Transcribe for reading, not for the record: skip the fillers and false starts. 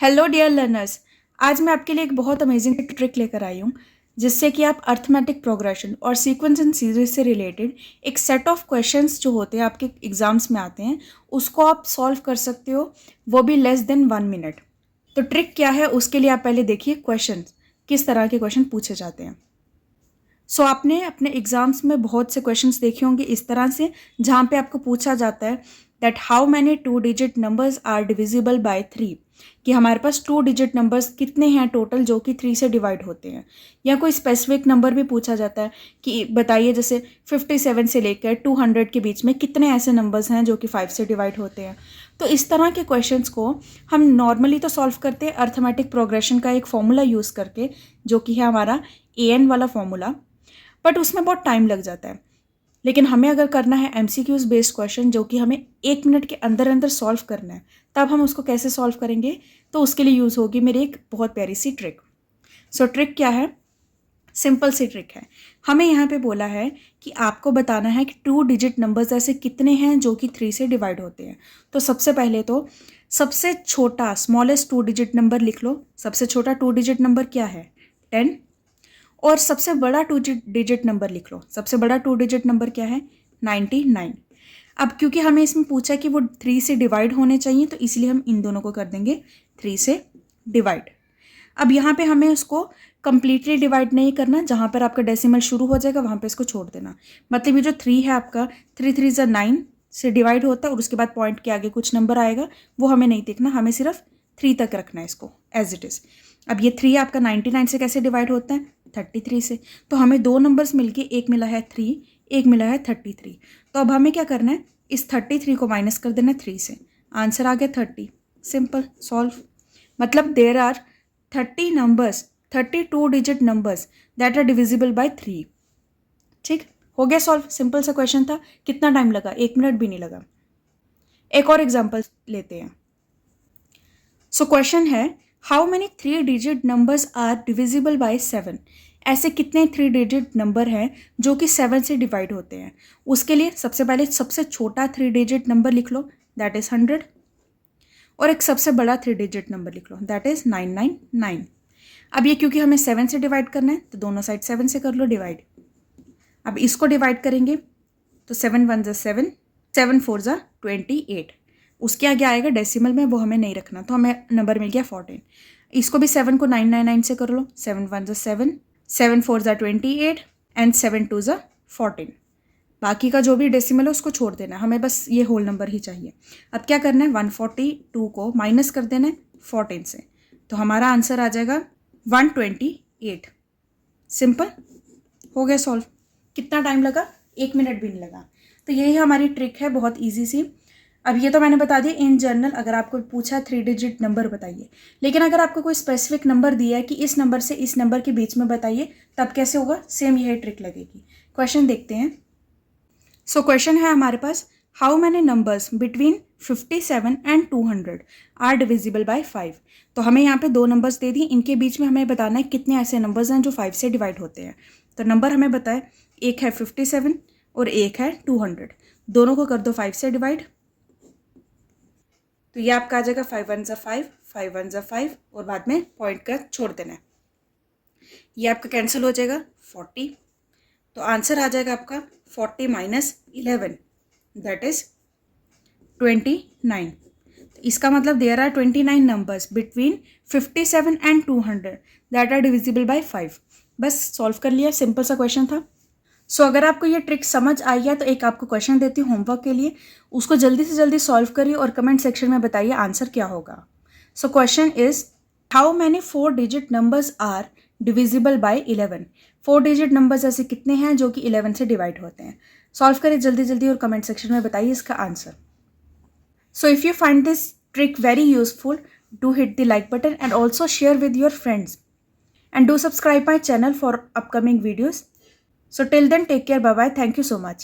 Hello dear learners, आज मैं आपके लिए एक बहुत अमेजिंग ट्रिक लेकर आई हूँ जिससे कि आप अर्थमेटिक प्रोग्रेशन और सीक्वेंस एंड सीरीज से रिलेटेड एक सेट ऑफ क्वेश्चंस जो होते हैं आपके एग्जाम्स में आते हैं उसको आप सॉल्व कर सकते हो, वो भी लेस देन 1 मिनट। तो ट्रिक क्या है उसके लिए आप पहले देखिए क्वेश्चन, किस तरह के क्वेश्चन पूछे जाते हैं। सो आपने अपने एग्जाम्स में बहुत से क्वेश्चंस देखे होंगे इस तरह से, जहाँ पे आपको पूछा जाता है that how many 2 digit numbers are divisible by 3, कि हमारे पास 2 डिजिट नंबर्स कितने हैं टोटल जो कि 3 से डिवाइड होते हैं। या कोई स्पेसिफिक नंबर भी पूछा जाता है कि बताइए जैसे 57 से लेकर 200 के बीच में कितने ऐसे नंबर्स हैं जो कि 5 से डिवाइड होते हैं। तो इस तरह के क्वेश्चंस को हम नॉर्मली तो सॉल्व करते हैं अर्थमेटिक प्रोग्रेशन का एक फॉर्मूला यूज़ करके, जो कि है हमारा AN वाला फॉर्मूला, बट उसमें बहुत टाइम लग जाता है। लेकिन हमें अगर करना है MCQs बेस्ड क्वेश्चन जो कि हमें 1 मिनट के अंदर अंदर सॉल्व करना है, तब हम उसको कैसे सॉल्व करेंगे, तो उसके लिए यूज़ होगी मेरी एक बहुत प्यारी सी ट्रिक। सो ट्रिक क्या है? सिंपल सी ट्रिक है। हमें यहाँ पे बोला है कि आपको बताना है कि 2 डिजिट नंबर्स ऐसे कितने हैं जो कि 3 से डिवाइड होते हैं। तो सबसे पहले तो सबसे छोटा स्मॉलेस्ट 2 डिजिट नंबर लिख लो। सबसे छोटा 2 डिजिट नंबर क्या है? 10। और सबसे बड़ा 2 डिजिट नंबर लिख लो। सबसे बड़ा 2 डिजिट नंबर क्या है? 99। अब क्योंकि हमें इसमें पूछा कि वो 3 से डिवाइड होने चाहिए, तो इसलिए हम इन दोनों को कर देंगे 3 से डिवाइड। अब यहाँ पे हमें उसको कंप्लीटली डिवाइड नहीं करना, जहाँ पर आपका डेसिमल शुरू हो जाएगा वहाँ पे इसको छोड़ देना। मतलब ये जो 3 है आपका 3 3 ज़ा 9 से डिवाइड होता है और उसके बाद पॉइंट के आगे कुछ नंबर आएगा, वो हमें नहीं देखना, हमें सिर्फ 3 तक रखना है इसको एज इट इज़। अब ये 3 आपका 99 से कैसे डिवाइड होता है? 33 से। तो हमें 2 नंबर्स मिलके, एक मिला है 3, एक मिला है 33। तो अब हमें क्या करना है, इस 33 को माइनस कर देना 3 से। आंसर आ गया 30। Simple solve. मतलब there are 30 numbers, 32 digit numbers that are divisible by 3। ठीक हो गया सॉल्व। सिंपल सा क्वेश्चन था। कितना टाइम लगा? 1 मिनट भी नहीं लगा। एक और एग्जाम्पल लेते हैं। सो क्वेश्चन है how many 3 digit numbers are divisible by 7। ऐसे कितने 3 डिजिट नंबर हैं जो कि 7 से डिवाइड होते हैं। उसके लिए सबसे पहले सबसे छोटा 3 डिजिट नंबर लिख लो, दैट इज़ 100। और एक सबसे बड़ा 3 डिजिट नंबर लिख लो, दैट इज़ 999। अब ये क्योंकि हमें 7 से डिवाइड करना है तो दोनों साइड 7 से कर लो डिवाइड। अब इसको डिवाइड करेंगे तो 7 1 ज़ा 7, 7 4 ज़ा 28। उसके आगे आएगा डेसिमल में, वो हमें नहीं रखना, तो हमें नंबर मिल गया 14। इसको भी 7 को 999 से कर लो। 7 1 ज़ा 7, 7 4 ज़ा 28 एंड 7 2 ज़ा 14। बाकी का जो भी डेसिमल है उसको छोड़ देना, हमें बस ये होल नंबर ही चाहिए। अब क्या करना है, 142 को माइनस कर देना है 14 से, तो हमारा आंसर आ जाएगा 128। सिंपल हो गया सॉल्व। कितना टाइम लगा? 1 मिनट भी नहीं लगा। तो यही हमारी ट्रिक है, बहुत ईजी सी। अब ये तो मैंने बता दिया इन जनरल, अगर आपको पूछा 3 डिजिट नंबर बताइए। लेकिन अगर आपको कोई स्पेसिफिक नंबर दिया है कि इस नंबर से इस नंबर के बीच में बताइए, तब कैसे होगा? सेम यही ट्रिक लगेगी। क्वेश्चन देखते हैं। सो क्वेश्चन है हमारे पास how many numbers between 57 and 200 are divisible by 5। तो हमें यहाँ पे 2 नंबर्स दे दिए, इनके बीच में हमें बताना है कितने ऐसे नंबर्स हैं जो 5 से डिवाइड होते हैं। तो नंबर हमें बताए, एक है 57 और एक है 200। दोनों को कर दो 5 से डिवाइड। तो ये आपका आ जाएगा 5 1 ज़ा 5, 5 1 ज़ा 5 और बाद में पॉइंट का छोड़ देना है। ये आपका कैंसिल हो जाएगा 40। तो आंसर आ जाएगा आपका 40 माइनस 11, दैट इज 29। तो इसका मतलब देयर आर 29 numbers between 57 and 200 that are divisible by 5। बस सॉल्व कर लिया, सिंपल सा क्वेश्चन था। सो अगर आपको ये ट्रिक समझ आई है तो एक आपको क्वेश्चन देती हूँ होमवर्क के लिए, उसको जल्दी से जल्दी सॉल्व करिए और कमेंट सेक्शन में बताइए आंसर क्या होगा। So question is how many 4 digit numbers are divisible by 11। 4 digit numbers ऐसे कितने हैं जो कि 11 से डिवाइड होते हैं। सॉल्व करिए जल्दी जल्दी और कमेंट सेक्शन में बताइए इसका answer. So if you find this trick very useful, do hit the like button and also share with your friends, and do subscribe my channel for upcoming videos. So till then, take care, bye bye, thank you so much.